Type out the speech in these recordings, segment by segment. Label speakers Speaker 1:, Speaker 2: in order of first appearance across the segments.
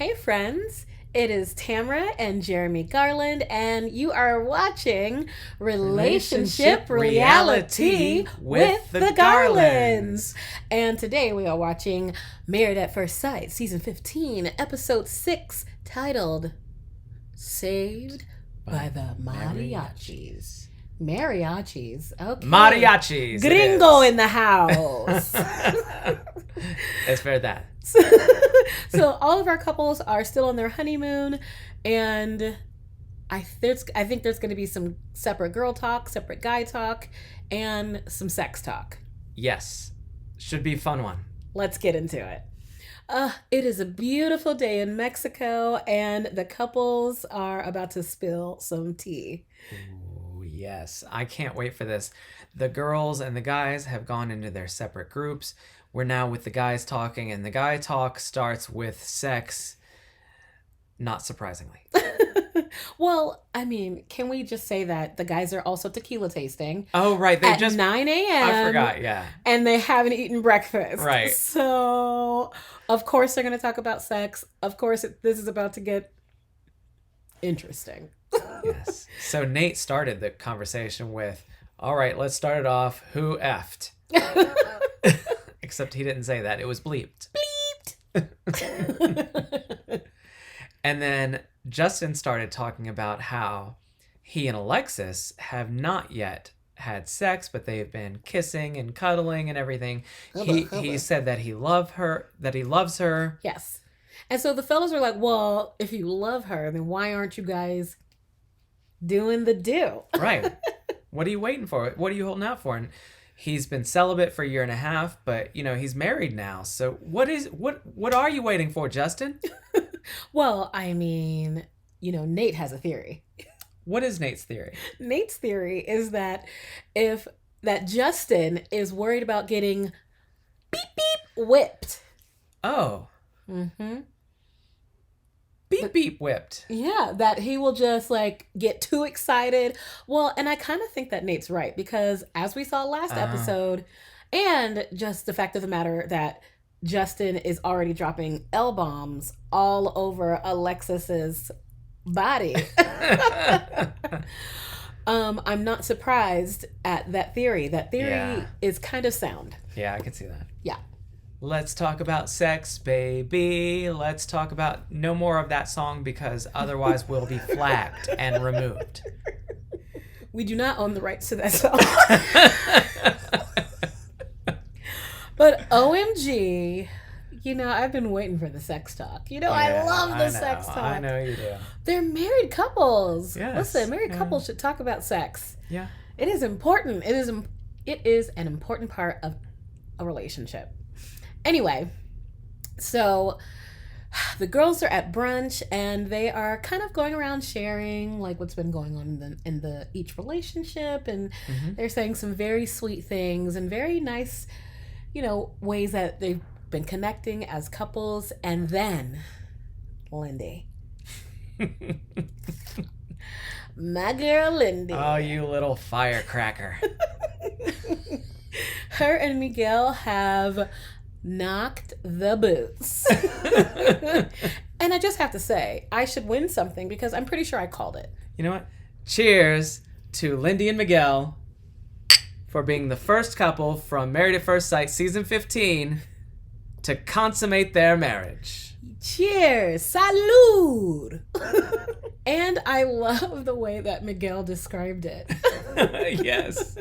Speaker 1: Hey friends, it is Tamara and Jeremy Garland, and you are watching Relationship Reality with the Garlands. And today we are watching Married at First Sight, Season 15, Episode 6, titled Saved by the Mariachis. Mariachis. Okay.
Speaker 2: Mariachis.
Speaker 1: Gringo in the house.
Speaker 2: It's for that.
Speaker 1: So all of our couples are still on their honeymoon, and I think there's going to be some separate girl talk, separate guy talk, and some sex talk.
Speaker 2: Yes. Should be a fun one.
Speaker 1: Let's get into it. It is a beautiful day in Mexico, and the couples are about to spill some tea.
Speaker 2: Ooh, yes. I can't wait for this. The girls and the guys have gone into their separate groups. We're now with the guys talking, and the guy talk starts with sex, not surprisingly.
Speaker 1: Well, I mean, can we just say that the guys are also tequila tasting?
Speaker 2: Oh, right. They
Speaker 1: at
Speaker 2: just
Speaker 1: 9 a.m.
Speaker 2: I forgot, yeah.
Speaker 1: And they haven't eaten breakfast.
Speaker 2: Right.
Speaker 1: So, of course, they're going to talk about sex. Of course, this is about to get interesting.
Speaker 2: Yes. So Nate started the conversation with, all right, let's start it off. Who effed? Except he didn't say that. It was bleeped.
Speaker 1: Bleeped.
Speaker 2: And then Justin started talking about how he and Alexis have not yet had sex, but they've been kissing and cuddling and everything. He said that he loves her.
Speaker 1: Yes. And so the fellas are like, well, if you love her, then why aren't you guys doing the do?
Speaker 2: Right. What are you waiting for? What are you holding out for? And he's been celibate for a year and a half, but he's married now. So what are you waiting for, Justin?
Speaker 1: Well, I mean, Nate has a theory.
Speaker 2: What is Nate's theory?
Speaker 1: Nate's theory is that Justin is worried about getting beep beep whipped.
Speaker 2: Oh.
Speaker 1: Mm-hmm.
Speaker 2: Beep whipped.
Speaker 1: Yeah, that he will just get too excited. Well, and I kind of think that Nate's right, because as we saw last episode, and just the fact of the matter that Justin is already dropping L-bombs all over Alexis's body. I'm not surprised at that theory. That theory is kind of sound.
Speaker 2: Yeah, I can see that.
Speaker 1: Yeah.
Speaker 2: Let's talk about sex, baby. Let's talk about no more of that song, because otherwise we'll be flagged and removed.
Speaker 1: We do not own the rights to that song. But OMG, I've been waiting for the sex talk. I love the sex talk.
Speaker 2: I know you do.
Speaker 1: They're married couples.
Speaker 2: Yes.
Speaker 1: Listen, married couples should talk about sex.
Speaker 2: Yeah.
Speaker 1: It is important. It is an important part of a relationship. Anyway, so the girls are at brunch, and they are kind of going around sharing what's been going on in the each relationship, and they're saying some very sweet things and very nice, ways that they've been connecting as couples. And then Lindy, my girl Lindy,
Speaker 2: oh, you little firecracker.
Speaker 1: her and Miguel have knocked the boots. And I just have to say, I should win something, because I'm pretty sure I called it.
Speaker 2: You know what? Cheers to Lindy and Miguel for being the first couple from Married at First Sight Season 15 to consummate their marriage.
Speaker 1: Cheers! Salud! And I love the way that Miguel described it.
Speaker 2: Yes.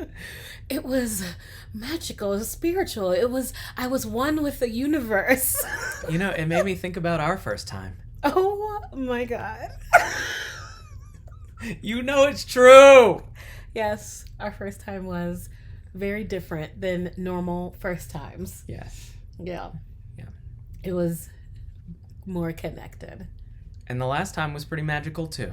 Speaker 1: It was magical. It was spiritual. I was one with the universe.
Speaker 2: It made me think about our first time.
Speaker 1: Oh my God.
Speaker 2: It's true.
Speaker 1: Yes, our first time was very different than normal first times.
Speaker 2: Yes.
Speaker 1: Yeah.
Speaker 2: Yeah.
Speaker 1: It was more connected.
Speaker 2: And the last time was pretty magical too.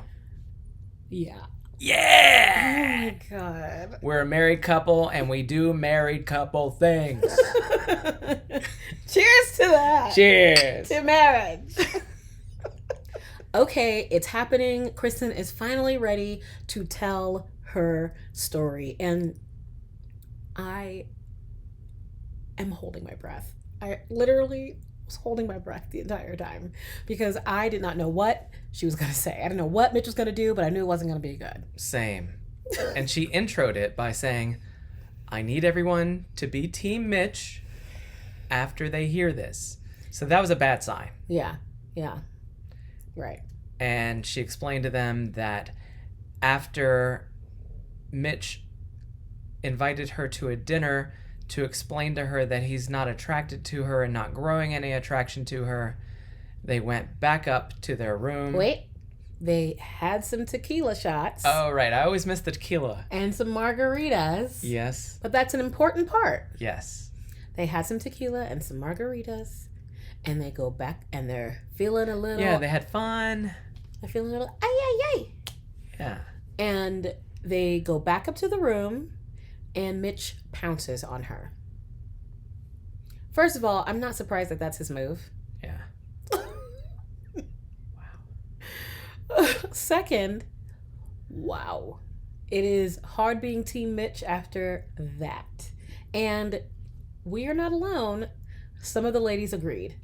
Speaker 1: Yeah.
Speaker 2: Yeah!
Speaker 1: Oh my God.
Speaker 2: We're a married couple, and we do married couple things.
Speaker 1: Cheers to that.
Speaker 2: Cheers.
Speaker 1: To marriage. Okay, it's happening. Kristin is finally ready to tell her story, and I am holding my breath. I literally was holding my breath the entire time because I did not know what she was going to say. I didn't know what Mitch was going to do, but I knew it wasn't going to be good.
Speaker 2: Same. And she introed it by saying, I need everyone to be Team Mitch after they hear this. So that was a bad sign.
Speaker 1: Yeah. Right.
Speaker 2: And she explained to them that after Mitch invited her to a dinner to explain to her that he's not attracted to her and not growing any attraction to her, they went back up to their room.
Speaker 1: Wait. They had some tequila shots.
Speaker 2: Oh, right. I always miss the tequila.
Speaker 1: And some margaritas.
Speaker 2: Yes.
Speaker 1: But that's an important part.
Speaker 2: Yes.
Speaker 1: They had some tequila and some margaritas. And they go back and they're feeling a little...
Speaker 2: Yeah, they had fun.
Speaker 1: They're feeling a little... Ay.
Speaker 2: Yeah.
Speaker 1: And they go back up to the room and Mitch pounces on her. First of all, I'm not surprised that that's his move.
Speaker 2: Yeah.
Speaker 1: Second, wow. It is hard being Team Mitch after that. And we are not alone. Some of the ladies agreed.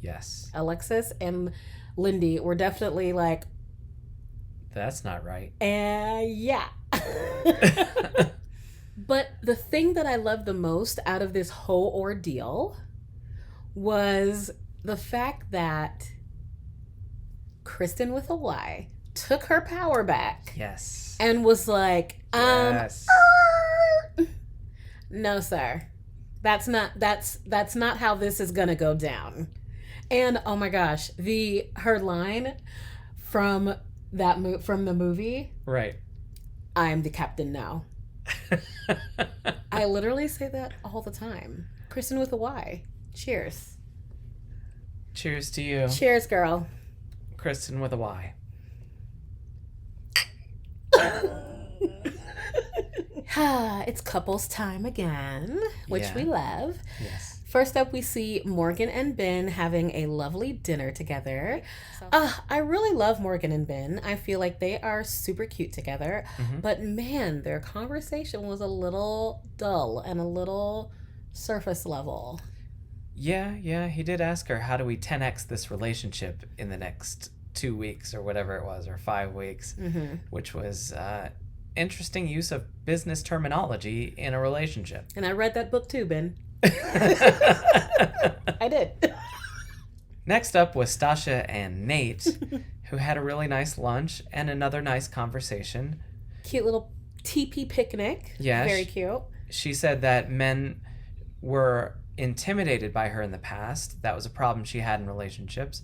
Speaker 2: Yes.
Speaker 1: Alexis and Lindy were definitely like,
Speaker 2: that's not right.
Speaker 1: Yeah. But the thing that I loved the most out of this whole ordeal was the fact that Kristin with a Y took her power back.
Speaker 2: Yes.
Speaker 1: And was like,
Speaker 2: yes.
Speaker 1: No, sir. That's not how this is gonna go down. And oh my gosh, her line from the movie,
Speaker 2: right?
Speaker 1: I am the captain now. I literally say that all the time. Kristin with a Y. Cheers.
Speaker 2: Cheers to you.
Speaker 1: Cheers, girl.
Speaker 2: Kristin with a Y.
Speaker 1: It's couples time again, which we love.
Speaker 2: Yes.
Speaker 1: First up, we see Morgan and Ben having a lovely dinner together. I really love Morgan and Ben. I feel like they are super cute together. Mm-hmm. But man, their conversation was a little dull and a little surface level.
Speaker 2: Yeah. He did ask her, how do we 10x this relationship in the next 2 weeks or whatever it was, or 5 weeks, mm-hmm. which was interesting use of business terminology in a relationship.
Speaker 1: And I read that book too, Ben. I did.
Speaker 2: Next up was Stasha and Nate, who had a really nice lunch and another nice conversation.
Speaker 1: Cute little teepee picnic.
Speaker 2: Yeah.
Speaker 1: Very cute.
Speaker 2: She said that men were intimidated by her in the past. That was a problem she had in relationships.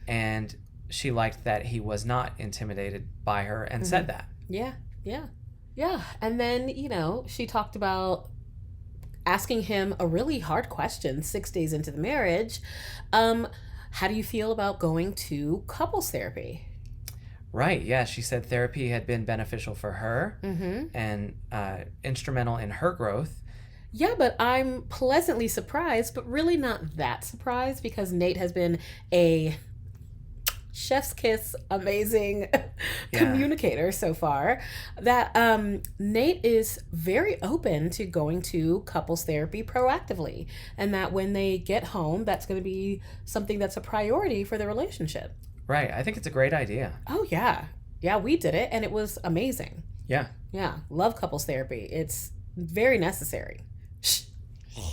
Speaker 2: And she liked that he was not intimidated by her and said that.
Speaker 1: Yeah. And then, she talked about asking him a really hard question 6 days into the marriage. How do you feel about going to couples therapy?
Speaker 2: Right, yeah. She said therapy had been beneficial for her and instrumental in her growth.
Speaker 1: Yeah, but I'm pleasantly surprised, but really not that surprised because Nate has been a chef's kiss amazing communicator so far, that Nate is very open to going to couples therapy proactively, and that when they get home, that's going to be something that's a priority for the relationship.
Speaker 2: Right. I think it's a great idea.
Speaker 1: Oh, yeah. Yeah, we did it, and it was amazing.
Speaker 2: Yeah.
Speaker 1: Yeah. Love couples therapy. It's very necessary.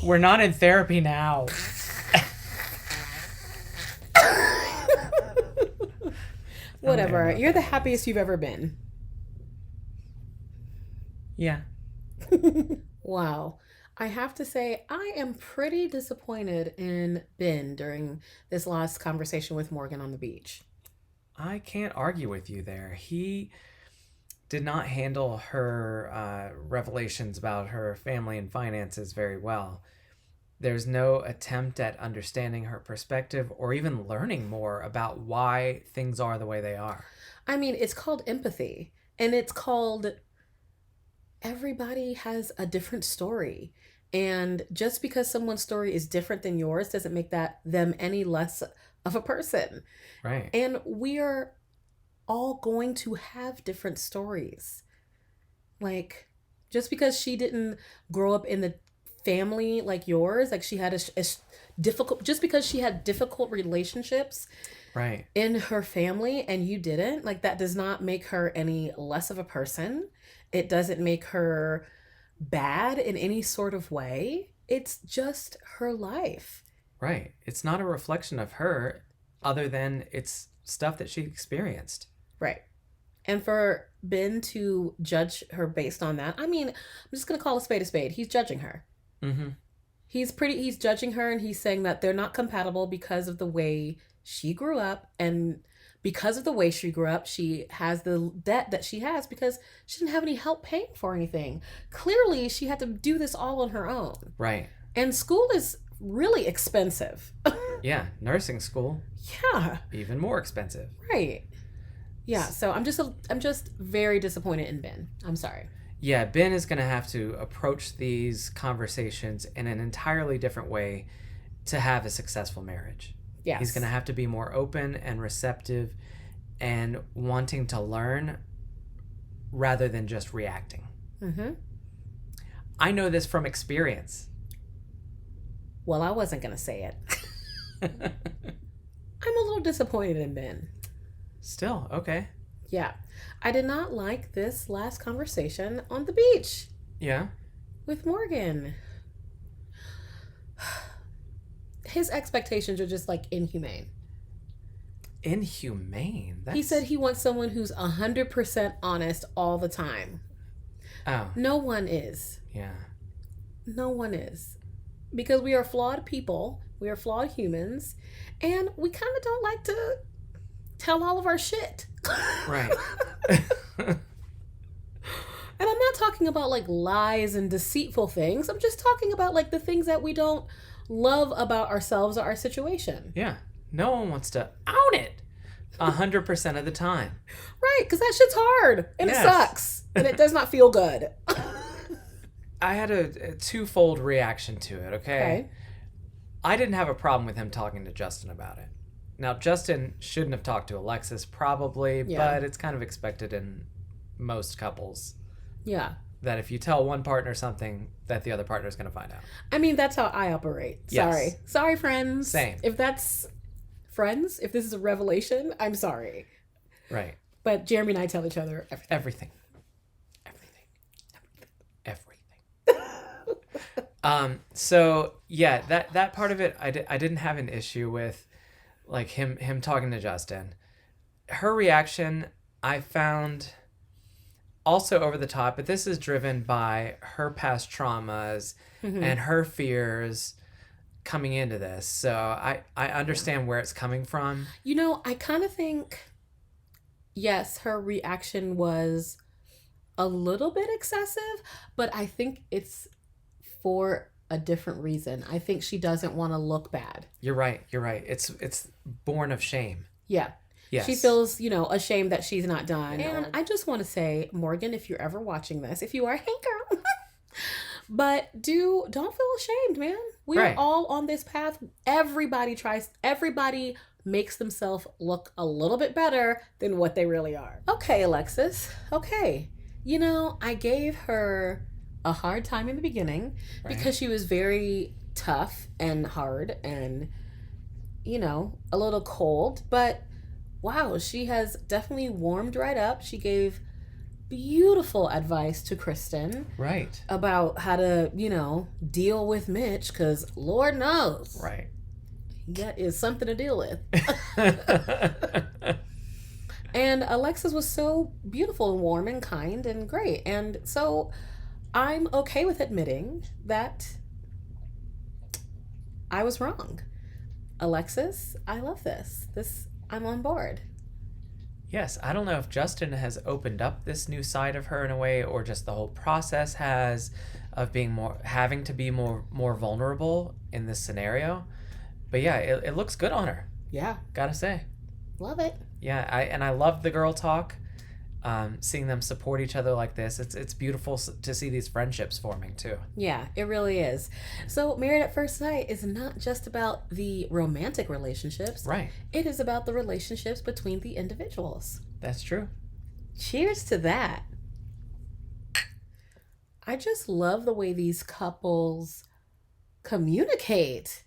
Speaker 2: We're not in therapy now.
Speaker 1: Whatever. You're the happiest you've ever been.
Speaker 2: Yeah.
Speaker 1: Wow. I have to say, I am pretty disappointed in Ben during this last conversation with Morgan on the beach.
Speaker 2: I can't argue with you there. He did not handle her revelations about her family and finances very well. There's no attempt at understanding her perspective or even learning more about why things are the way they are.
Speaker 1: I mean, it's called empathy, and it's called everybody has a different story. And just because someone's story is different than yours doesn't make them any less of a person.
Speaker 2: Right.
Speaker 1: And we are all going to have different stories. Like, just because she didn't grow up in the family like yours, like she had a difficult, just because she had difficult relationships
Speaker 2: Right.
Speaker 1: in her family and you didn't, like that does not make her any less of a person. It doesn't make her bad in any sort of way. It's just her life.
Speaker 2: Right. It's not a reflection of her other than it's stuff that she experienced.
Speaker 1: Right. And for Ben to judge her based on that, I mean, I'm just going to call a spade a spade. He's judging her.
Speaker 2: Mm-hmm.
Speaker 1: He's judging her and he's saying that they're not compatible because of the way she grew up. And because of the way she grew up, she has the debt that she has because she didn't have any help paying for anything. Clearly, she had to do this all on her own.
Speaker 2: Right.
Speaker 1: And school is really expensive.
Speaker 2: Yeah. Nursing school.
Speaker 1: Yeah.
Speaker 2: Even more expensive.
Speaker 1: Right. Yeah. So I'm just very disappointed in Ben. I'm sorry.
Speaker 2: Yeah, Ben is going to have to approach these conversations in an entirely different way to have a successful marriage.
Speaker 1: Yes.
Speaker 2: He's going to have to be more open and receptive and wanting to learn rather than just reacting.
Speaker 1: Mm-hmm.
Speaker 2: I know this from experience.
Speaker 1: Well, I wasn't going to say it. I'm a little disappointed in Ben.
Speaker 2: Still, okay.
Speaker 1: Yeah. I did not like this last conversation on the beach
Speaker 2: Yeah.
Speaker 1: with Morgan. His expectations are just like inhumane.
Speaker 2: Inhumane?
Speaker 1: He said he wants someone who's 100% honest all the time.
Speaker 2: Oh.
Speaker 1: No one is.
Speaker 2: Yeah.
Speaker 1: No one is. Because we are flawed people. We are flawed humans. And we kind of don't like to tell all of our shit.
Speaker 2: Right.
Speaker 1: And I'm not talking about like lies and deceitful things. I'm just talking about like the things that we don't love about ourselves or our situation.
Speaker 2: Yeah. No one wants to own it 100% of the time.
Speaker 1: Right, because that shit's hard and
Speaker 2: Yes.
Speaker 1: it sucks and it does not feel good.
Speaker 2: I had a twofold reaction to it, okay? I didn't have a problem with him talking to Justin about it. Now, Justin shouldn't have talked to Alexis, probably,
Speaker 1: Yeah.
Speaker 2: but it's kind of expected in most couples
Speaker 1: Yeah.
Speaker 2: that if you tell one partner something, that the other partner is going to find out.
Speaker 1: I mean, that's how I operate.
Speaker 2: Yes.
Speaker 1: Sorry, friends.
Speaker 2: Same.
Speaker 1: If that's friends, if this is a revelation, I'm sorry.
Speaker 2: Right.
Speaker 1: But Jeremy and I tell each other everything.
Speaker 2: So yeah, that part of it, I didn't have an issue with, like him talking to Justin. Her reaction, I found also over the top, but this is driven by her past traumas and her fears coming into this. So I understand where it's coming from.
Speaker 1: You know, I kind of think, yes, her reaction was a little bit excessive, but I think it's for a different reason. I think she doesn't want to look bad.
Speaker 2: You're right. It's born of shame.
Speaker 1: Yeah.
Speaker 2: Yes.
Speaker 1: She feels, ashamed that she's not done. And I just want to say, Morgan, if you're ever watching this, if you are, hey girl, but don't feel ashamed, man. We are all on this path. Everybody makes themselves look a little bit better than what they really are. Okay, Alexis. Okay. I gave her a hard time in the beginning because she was very tough and hard and, a little cold. But wow, she has definitely warmed right up. She gave beautiful advice to Kristin.
Speaker 2: Right.
Speaker 1: About how to, deal with Mitch because Lord knows.
Speaker 2: Right.
Speaker 1: That is something to deal with. And Alexis was so beautiful and warm and kind and great. And so I'm okay with admitting that I was wrong. Alexis, I love this. I'm on board.
Speaker 2: Yes, I don't know if Justin has opened up this new side of her in a way, or just the whole process has of having to be more vulnerable in this scenario. But yeah, it looks good on her.
Speaker 1: Yeah.
Speaker 2: Gotta say.
Speaker 1: Love it.
Speaker 2: Yeah, I love the girl talk. Seeing them support each other like this, it's beautiful to see these friendships forming too.
Speaker 1: Yeah, it really is. So Married at First Sight is not just about the romantic relationships.
Speaker 2: Right.
Speaker 1: It is about the relationships between the individuals.
Speaker 2: That's true.
Speaker 1: Cheers to that. I just love the way these couples communicate.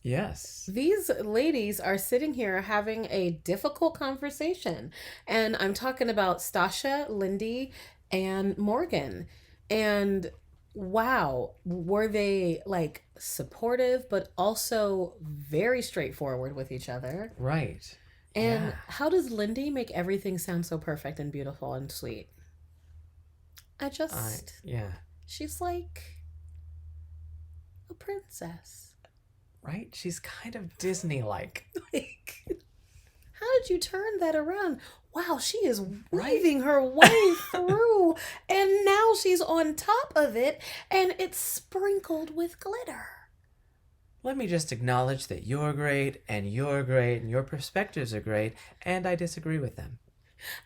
Speaker 2: Yes.
Speaker 1: These ladies are sitting here having a difficult conversation. And I'm talking about Stasha, Lindy, and Morgan. And wow, were they like supportive, but also very straightforward with each other?
Speaker 2: Right.
Speaker 1: And
Speaker 2: Yeah.
Speaker 1: how does Lindy make everything sound so perfect and beautiful and sweet?
Speaker 2: Yeah.
Speaker 1: She's like a princess.
Speaker 2: Right? She's kind of Disney-like.
Speaker 1: Like, how did you turn that around? Wow, she is weaving her way through, and now she's on top of it, and it's sprinkled with glitter.
Speaker 2: Let me just acknowledge that you're great, and your perspectives are great, and I disagree with them.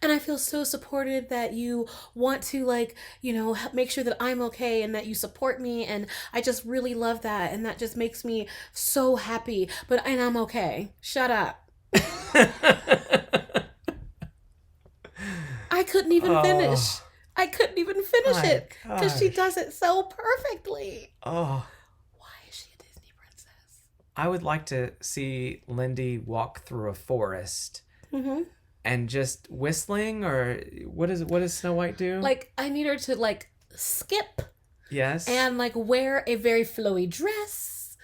Speaker 1: And I feel so supported that you want to, like, you know, make sure that I'm okay and that you support me. And I just really love that. And that just makes me so happy. And I'm okay. Shut up. I couldn't even finish. I couldn't even finish it because she does it so perfectly.
Speaker 2: Oh.
Speaker 1: Why is she a Disney princess?
Speaker 2: I would like to see Lindy walk through a forest.
Speaker 1: Mm-hmm.
Speaker 2: And just whistling, or what does Snow White do?
Speaker 1: Like, I need her to, like, skip.
Speaker 2: Yes.
Speaker 1: And, like, wear a very flowy dress.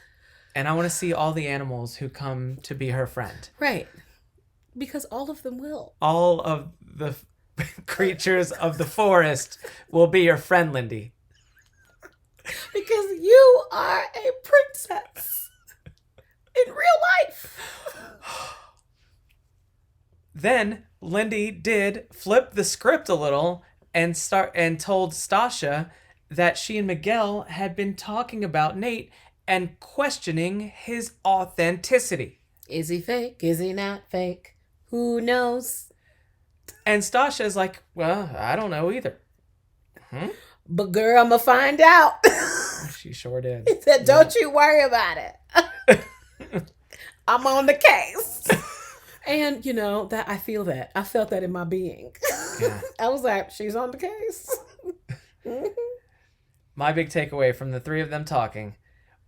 Speaker 2: And I want to see all the animals who come to be her friend.
Speaker 1: Right. Because all of them will.
Speaker 2: All of the creatures of the forest will be your friend, Lindy.
Speaker 1: Because you are a princess. In real life.
Speaker 2: Then Lindy did flip the script a little and told Stasha that she and Miguel had been talking about Nate and questioning his authenticity.
Speaker 1: Is he fake? Is he not fake? Who knows?
Speaker 2: And Stasha's like, well, I don't know either.
Speaker 1: But girl, I'm gonna find out.
Speaker 2: She sure did.
Speaker 1: He said, don't you worry about it. I'm on the case. And, you know, that I feel that. I felt that in my being. Yeah. I was like, she's on the case.
Speaker 2: My big takeaway from the three of them talking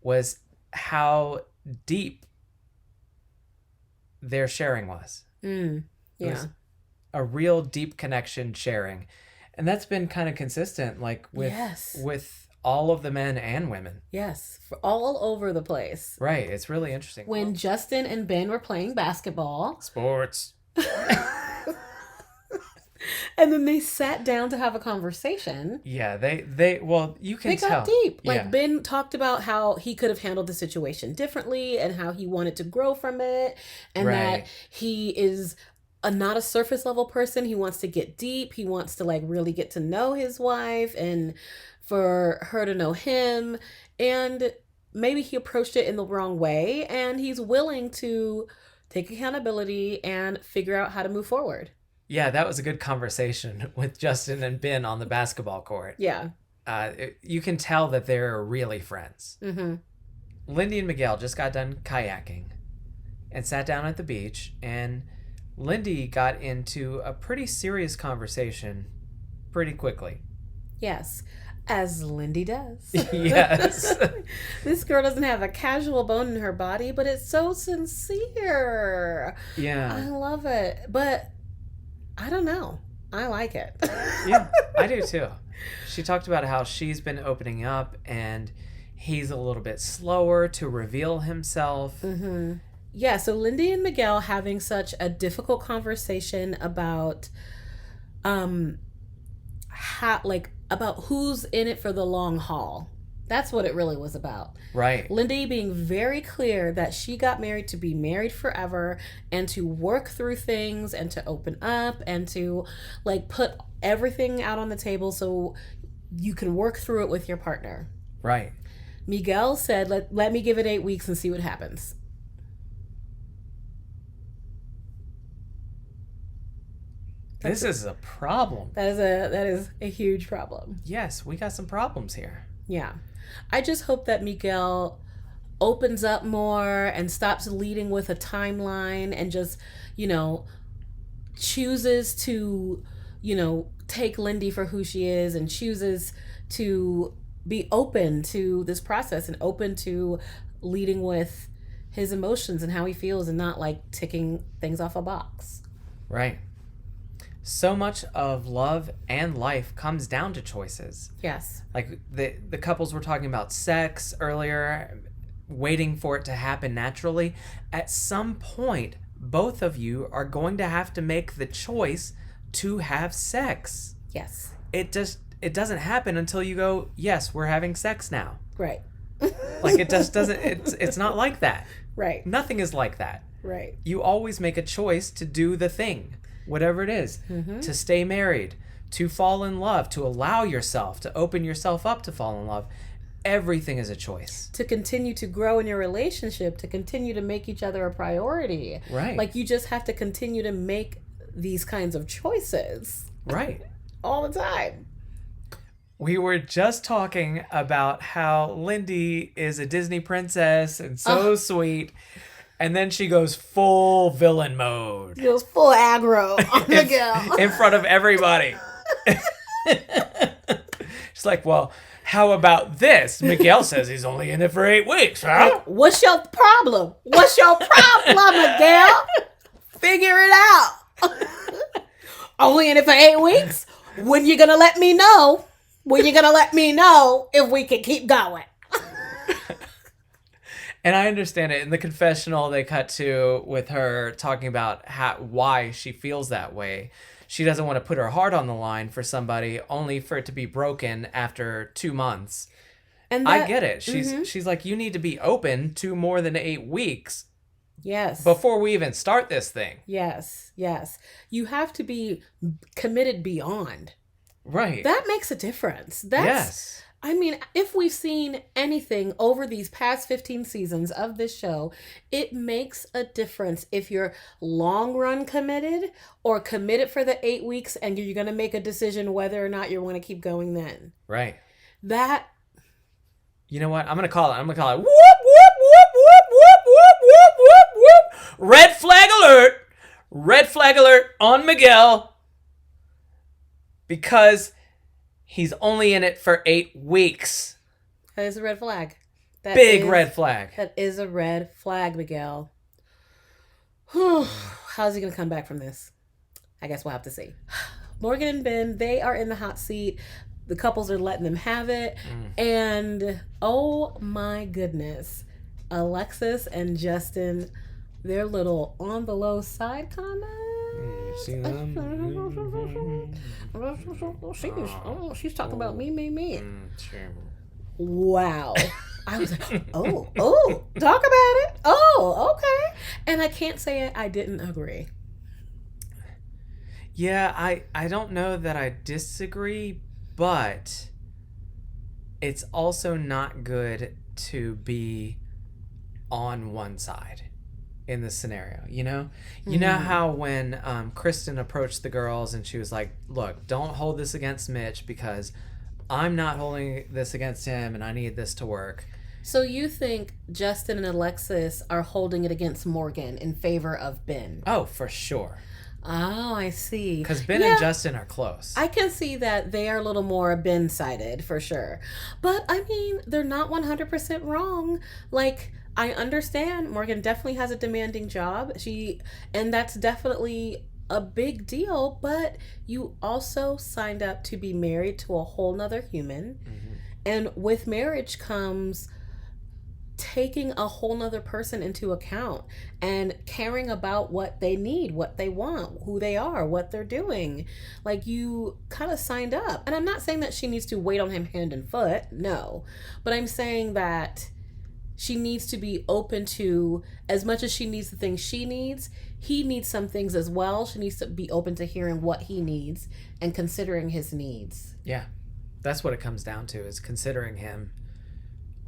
Speaker 2: was how deep their sharing was.
Speaker 1: Yeah.
Speaker 2: It was a real deep connection sharing. And that's been kind of consistent, like with all of the men and women.
Speaker 1: Yes, all over the place.
Speaker 2: Right, it's really interesting.
Speaker 1: When Justin and Ben were playing basketball.
Speaker 2: Sports.
Speaker 1: And then they sat down to have a conversation.
Speaker 2: Yeah, they well, you can tell.
Speaker 1: They got deep. Like, Ben talked about how he could have handled the situation differently and how he wanted to grow from it. And that he is not a surface level person. He wants to get deep. He wants to, like, really get to know his wife and for her to know him. And maybe he approached it in the wrong way. And he's willing to take accountability and figure out how to move forward.
Speaker 2: Yeah, that was a good conversation with Justin and Ben on the basketball court.
Speaker 1: Yeah.
Speaker 2: You can tell that they're really friends.
Speaker 1: Mm-hmm.
Speaker 2: Lindy and Miguel just got done kayaking and sat down at the beach, and Lindy got into a pretty serious conversation pretty quickly.
Speaker 1: Yes, as Lindy does.
Speaker 2: Yes.
Speaker 1: This girl doesn't have a casual bone in her body, but it's so sincere.
Speaker 2: Yeah.
Speaker 1: I love it. But I don't know. I like it.
Speaker 2: Yeah, I do too. She talked about how she's been opening up and he's a little bit slower to reveal himself.
Speaker 1: Mm-hmm. Yeah, so Lindy and Miguel having such a difficult conversation about about who's in it for the long haul. That's what it really was about.
Speaker 2: Right.
Speaker 1: Lindy being very clear that she got married to be married forever and to work through things and to open up and to, like, put everything out on the table so you can work through it with your partner.
Speaker 2: Right.
Speaker 1: Miguel said, let me give it 8 weeks and see what happens.
Speaker 2: This is a problem.
Speaker 1: That is a huge problem.
Speaker 2: Yes, we got some problems here.
Speaker 1: Yeah. I just hope that Miguel opens up more and stops leading with a timeline and just, chooses to, take Lindy for who she is and chooses to be open to this process and open to leading with his emotions and how he feels and not like ticking things off a box.
Speaker 2: Right. So much of love and life comes down to choices.
Speaker 1: Yes.
Speaker 2: Like the couples were talking about sex earlier, waiting for it to happen naturally. At some point, both of you are going to have to make the choice to have sex.
Speaker 1: Yes.
Speaker 2: It doesn't happen until you go, yes, we're having sex now.
Speaker 1: Right.
Speaker 2: Like it just doesn't, it's not like that.
Speaker 1: Right.
Speaker 2: Nothing is like that.
Speaker 1: Right.
Speaker 2: You always make a choice to do the thing, whatever it is, to stay married, to fall in love, to allow yourself, to open yourself up to fall in love. Everything is a choice.
Speaker 1: To continue to grow in your relationship, to continue to make each other a priority.
Speaker 2: Right.
Speaker 1: Like you just have to continue to make these kinds of choices.
Speaker 2: Right.
Speaker 1: All the time.
Speaker 2: We were just talking about how Lindy is a Disney princess and so sweet. And then she goes full villain mode.
Speaker 1: She goes full aggro on Miguel.
Speaker 2: In front of everybody. She's like, well, how about this? Miguel says he's only in it for 8 weeks, huh?
Speaker 1: What's your problem? What's your problem, Miguel? Figure it out. Only in it for 8 weeks? When you gonna let me know? When you gonna let me know if we can keep going?
Speaker 2: And I understand it. In the confessional they cut to with her talking about why she feels that way. She doesn't want to put her heart on the line for somebody only for it to be broken after 2 months. And I get it. She's like, you need to be open to more than 8 weeks.
Speaker 1: Yes.
Speaker 2: Before we even start this thing.
Speaker 1: Yes. Yes. You have to be committed beyond.
Speaker 2: Right.
Speaker 1: That makes a difference.
Speaker 2: Yes.
Speaker 1: I mean, if we've seen anything over these past 15 seasons of this show, it makes a difference if you're long run committed or committed for the 8 weeks and you're going to make a decision whether or not you want to keep going then.
Speaker 2: Right.
Speaker 1: That.
Speaker 2: You know what? I'm going to call it. Whoop, whoop, whoop, whoop, whoop, whoop, whoop, whoop, whoop. Red flag alert. Red flag alert on Miguel. Because he's only in it for 8 weeks.
Speaker 1: That is a red flag.
Speaker 2: Big red flag.
Speaker 1: That is a red flag, Miguel. How's he going to come back from this? I guess we'll have to see. Morgan and Ben, they are in the hot seat. The couples are letting them have it. And oh my goodness, Alexis and Justin, their little on the low side comment.
Speaker 2: You see them?
Speaker 1: She's talking about me.
Speaker 2: Sure.
Speaker 1: Wow. I was like, oh, talk about it. Oh, okay. And I can't say I didn't agree.
Speaker 2: Yeah, I don't know that I disagree, but it's also not good to be on one side in this scenario, you know? You know how when Kristin approached the girls and she was like, look, don't hold this against Mitch because I'm not holding this against him and I need this to work.
Speaker 1: So you think Justin and Alexis are holding it against Morgan in favor of Ben?
Speaker 2: Oh, for sure.
Speaker 1: Oh, I see.
Speaker 2: Because Ben and Justin are close.
Speaker 1: I can see that they are a little more Ben-sided, for sure. But, I mean, they're not 100% wrong. Like, I understand Morgan definitely has a demanding job. And that's definitely a big deal. But you also signed up to be married to a whole nother human. Mm-hmm. And with marriage comes taking a whole nother person into account and caring about what they need, what they want, who they are, what they're doing. Like, you kind of signed up. And I'm not saying that she needs to wait on him hand and foot, no. But I'm saying that she needs to be open to, as much as she needs the things she needs, he needs some things as well. She needs to be open to hearing what he needs and considering his needs.
Speaker 2: Yeah, that's what it comes down to, is considering him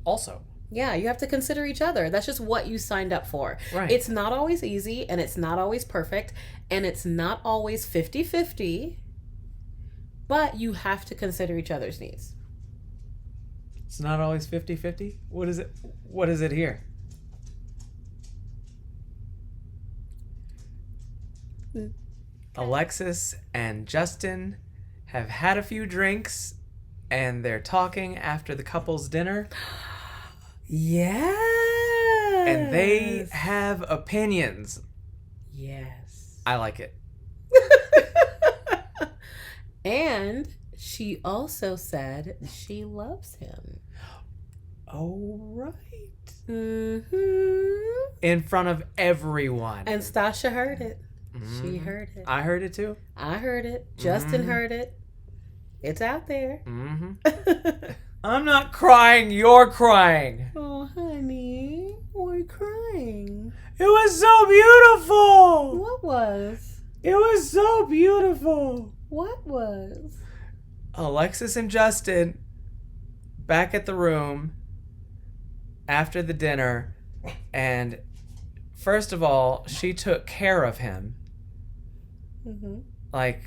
Speaker 2: also.
Speaker 1: Yeah, you have to consider each other. That's just what you signed up for.
Speaker 2: Right.
Speaker 1: It's not always easy, and it's not always perfect, and it's not always 50-50, but you have to consider each other's needs.
Speaker 2: It's not always 50-50? What is it? What is it here? Alexis and Justin have had a few drinks and they're talking after the couple's dinner.
Speaker 1: Yes.
Speaker 2: And they have opinions.
Speaker 1: Yes.
Speaker 2: I like it.
Speaker 1: And she also said she loves him.
Speaker 2: Oh, right.
Speaker 1: Mm-hmm.
Speaker 2: In front of everyone.
Speaker 1: And Stasha heard it.
Speaker 2: Mm-hmm.
Speaker 1: She heard it.
Speaker 2: I heard it too.
Speaker 1: I heard it. Justin heard it. It's out there.
Speaker 2: Mm-hmm. I'm not crying. You're crying.
Speaker 1: Oh, honey. Why crying?
Speaker 2: It was so beautiful.
Speaker 1: What was?
Speaker 2: It was so beautiful.
Speaker 1: What was?
Speaker 2: Alexis and Justin back at the room after the dinner, and first of all, she took care of him, like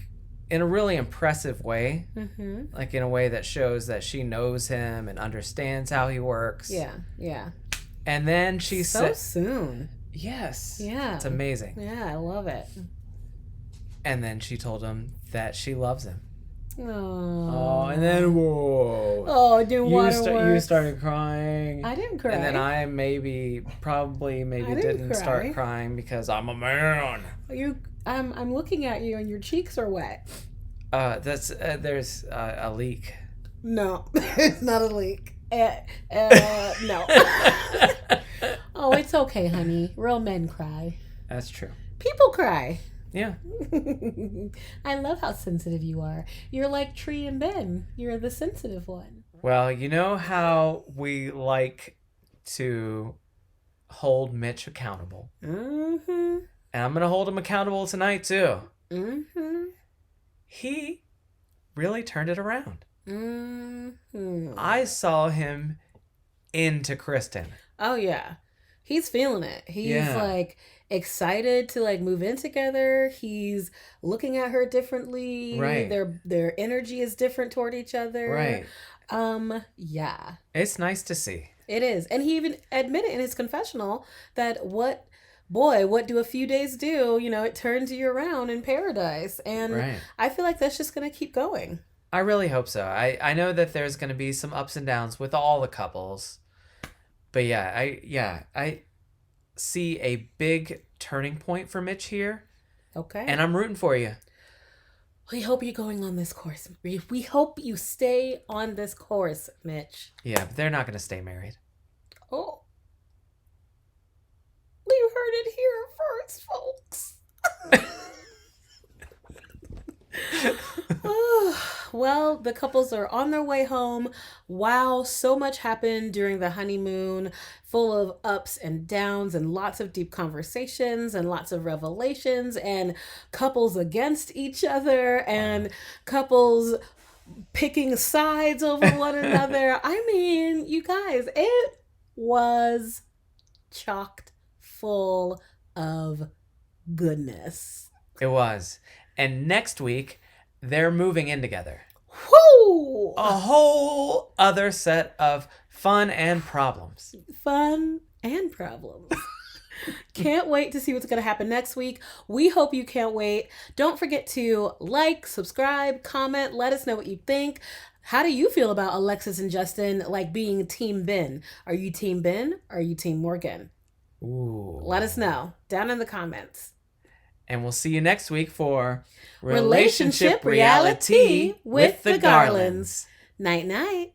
Speaker 2: in a really impressive way, like in a way that shows that she knows him and understands how he works.
Speaker 1: Yeah.
Speaker 2: And then she said,
Speaker 1: so soon.
Speaker 2: Yes.
Speaker 1: Yeah.
Speaker 2: It's amazing.
Speaker 1: Yeah, I love it.
Speaker 2: And then she told him that she loves him.
Speaker 1: Oh,
Speaker 2: and then whoa.
Speaker 1: Oh, it didn't want to work.
Speaker 2: You started crying.
Speaker 1: I didn't cry.
Speaker 2: And then I probably didn't start crying because I'm a man.
Speaker 1: I'm looking at you and your cheeks are wet.
Speaker 2: There's a leak.
Speaker 1: No, it's not a leak. No. Oh, it's okay, honey. Real men cry.
Speaker 2: That's true.
Speaker 1: People cry.
Speaker 2: Yeah.
Speaker 1: I love how sensitive you are. You're like Tree and Ben. You're the sensitive one.
Speaker 2: Well, you know how we like to hold Mitch accountable.
Speaker 1: Mm-hmm.
Speaker 2: And I'm going to hold him accountable tonight, too.
Speaker 1: Mm-hmm.
Speaker 2: He really turned it around.
Speaker 1: Mm-hmm.
Speaker 2: I saw him into Kristin.
Speaker 1: Oh, yeah. He's feeling it. He's like excited to like move in together. He's looking at her differently.
Speaker 2: Right.
Speaker 1: Their energy is different toward each other.
Speaker 2: Right.
Speaker 1: Yeah.
Speaker 2: It's nice to see.
Speaker 1: It is. And he even admitted in his confessional that what do a few days do? You know, it turns you around in paradise. And I feel like that's just going to keep going.
Speaker 2: I really hope so. I know that there's going to be some ups and downs with all the couples. But I see a big turning point for Mitch here.
Speaker 1: Okay.
Speaker 2: And I'm rooting for you.
Speaker 1: We hope you're going on this course. We hope you stay on this course, Mitch.
Speaker 2: Yeah, but they're not going to stay married.
Speaker 1: Oh. You heard it here first, folks. Well, the couples are on their way home. Wow, so much happened during the honeymoon, full of ups and downs and lots of deep conversations and lots of revelations and couples against each other and couples picking sides over one another. I mean, you guys, it was chocked full of goodness.
Speaker 2: It was. And next week, they're moving in together.
Speaker 1: Whoo!
Speaker 2: A whole other set of fun and problems.
Speaker 1: Fun and problems. Can't wait to see what's going to happen next week. We hope you can't wait. Don't forget to like, subscribe, comment, let us know what you think. How do you feel about Alexis and Justin like being Team Ben? Are you Team Ben or are you Team Morgan?
Speaker 2: Ooh.
Speaker 1: Let us know down in the comments.
Speaker 2: And we'll see you next week for
Speaker 1: Relationship Reality with the Garlands. Night, night.